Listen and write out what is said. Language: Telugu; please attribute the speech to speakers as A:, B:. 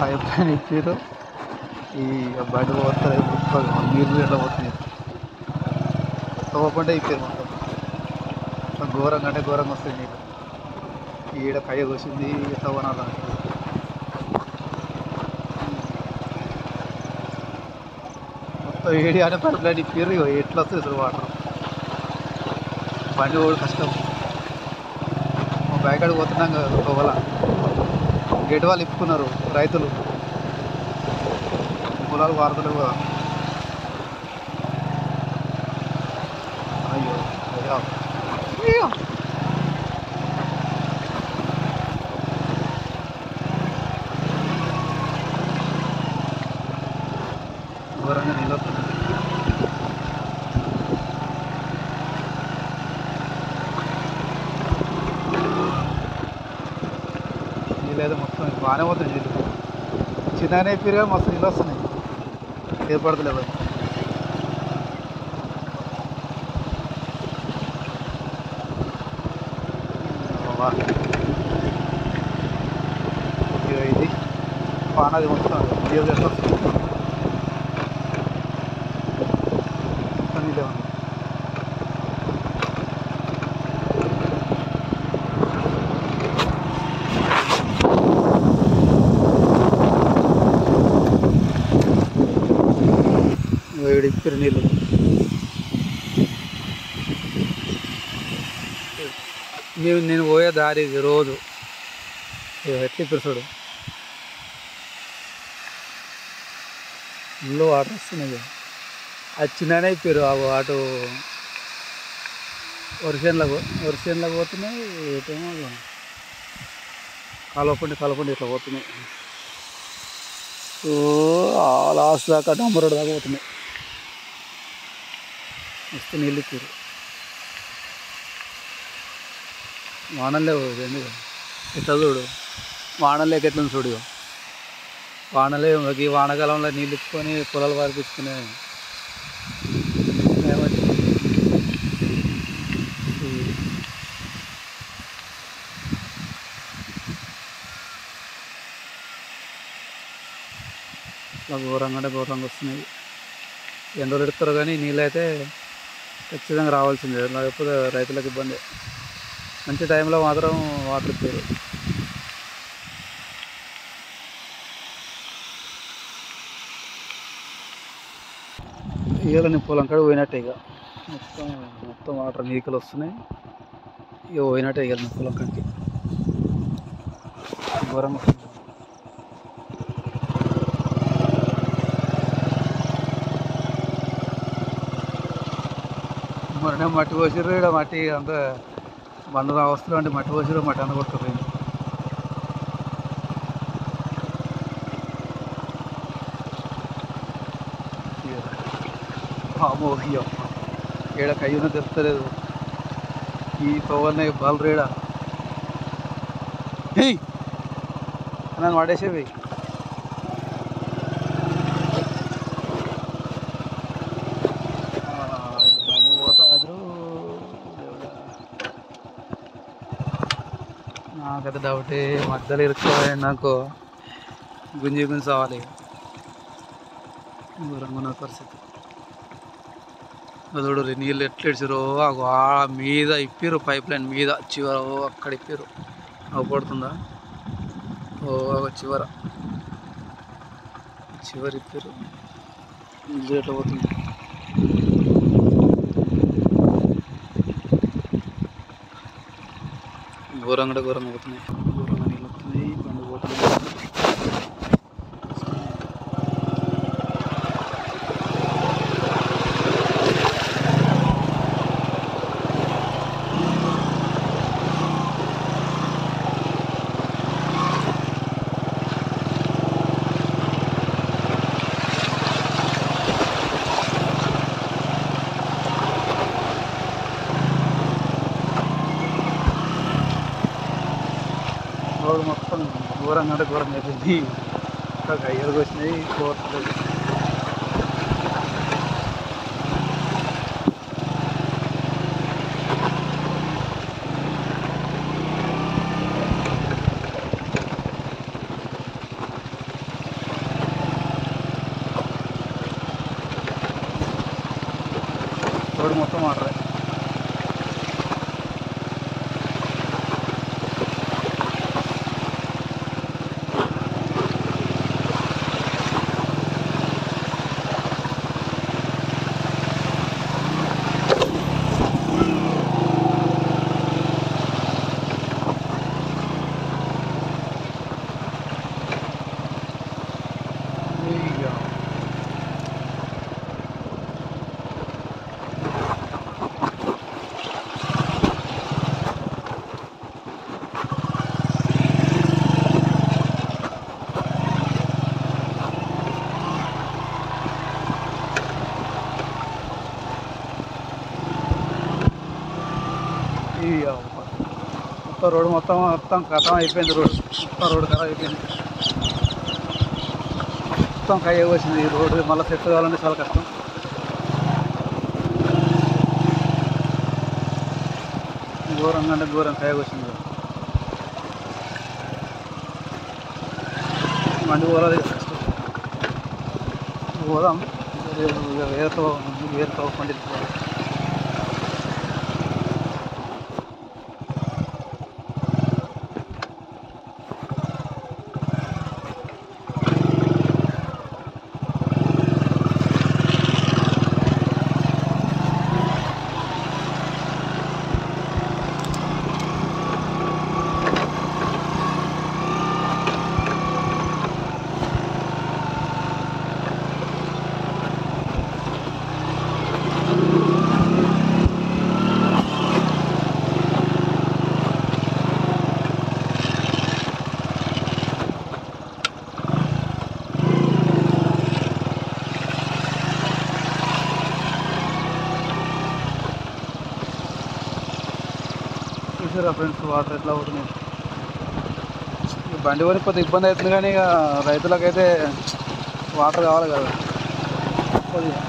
A: పైప్ ఇచ్చారు. ఈ బండి పోతుంది నీళ్ళు ఎట్లా పోతుంది తవ్వకుండా ఇచ్చారు మొత్తం ఘోరంగా అంటే ఘోరంగా వస్తుంది నీళ్ళు. ఈడ కయ్య కోసింది ఎట్లా కొనాలి మొత్తం ఏడి అనే పైప్ లైన్ ఇప్పారు. ఎట్లా వస్తుంది అసలు వాటర్ బండి కూడా కష్టం. మా బ్యాగ్ కాడికి పోతున్నాం కదా తవ్వల గేట్ వాళ్ళు ఇప్పుకున్నారు రైతులు పొలాలు వారతలు కూడా. అయ్యో అయ్యో ఘోరంగా నీళ్ళు వస్తుంది. నీళ్ళు అయితే మొత్తం బాగానే పోతుంది నీళ్ళు. చిన్నగానే అయిపోయారు కానీ మస్తు నీళ్ళు వస్తున్నాయి. ఏర్పడతలేదు ఇది పానది మొత్తం నీళ్ళు చేస్తాం నీళ్ళే ఉంది. ఇప్పరు నీళ్ళు నేను పోయే దారి ఇది రోజు ఎట్లా ఇప్పరు చూడు. ఇల్లు వాటర్ వస్తున్నాయి. అది చిన్ననే ఇప్పారు అటు వరిసేనులకు పోతున్నాయి. ఏటేమో కాలువపండి ఇట్లా పోతున్నాయి. లాస్ట్ దాకా డంబరోడ్ దాకా పోతున్నాయి. మస్తు నీళ్ళు ఇప్పారు. వానలే ఎందుకు ఎట్లా చూడు వానలేక ఎట్లా చూడు. వానలే ఈ వానకాలంలో నీళ్ళు ఇప్పుకొని పొలాలు పారిపించుకునే ఇట్లా ఘోరంగా అంటే ఘోరంగా వస్తున్నాయి. ఎండలు ఎడతారు కానీ నీళ్ళు అయితే ఖచ్చితంగా రావాల్సిందే. లేకపోతే రైతులకు ఇబ్బంది. మంచి టైంలో మాత్రం వాటర్ ఇచ్చారు. ఇవాళ నేను పొలం కాడ పోయినట్టే ఇక మొత్తం వాటర్ నీకలు వస్తున్నాయి. ఇక పోయినట్టే ఇక నేను పొలం కాడికి ఘోరంగా వస్తుంది. మొన్న మట్టి పోసిర్రు. ఇక్కడ మట్టి అంతా బండ్లు వస్తున్నారు అంటే మట్టి పోసిర్రు. మట్టి అంతా కొట్టుకుపోయింది. అయ్యో ఏడ కయ్యూన తెలుస్తలేదు. ఈ తోవల్ని బాలు రేడా నన్ను వాడేసేవి. బండి పోతారు. నాకైతే డౌటే మధ్యలో ఇరుక్కోవాలి. నాకు గుంజి సావాలి. ఘోరంగా ఉన్న పరిస్థితి. చూడు నీళ్ళు ఎట్లా ఇడిచారో మీద ఇప్పారు. పైప్ లైన్ మీద చివర అక్కడ ఇప్పారు. అవపడుతుందా చివరి ఇప్పారు. నీళ్ళు ఎట్లా పోతుంది. ఘోరంగా పోతున్నాయి. ఘోరంగా నీళ్ళు వస్తున్నాయి. బండి పోతుంది. రోడ్డు మొత్తం ఘోరంగా అంటే ఘోరంగా అయిపోయింది. గయ్యలకు వచ్చినాయి. కోర్టులు రోడ్డు మొత్తం వాటరే. మొత్తం రోడ్డు మొత్తం కథం అయిపోయింది. రోడ్డు ఖరాబ్ అయిపోయింది. మొత్తం కయ్య వచ్చింది. ఈ రోడ్డు మళ్ళీ సెట్ కావాలంటే చాలా కష్టం. ఘోరంగా అంటే ఘోరం కయ్య వచ్చింది. మండి పోరాది పోదాం. వేరుతో పండిపోవాలి. చూసారా ఫ్రెండ్స్, వాటర్ ఎట్లా అవుతున్నాయి. బండి వరకు కొద్దిగా ఇబ్బంది అవుతుంది, కానీ ఇక రైతులకైతే వాటర్ కావాలి కదా కొద్దిగా.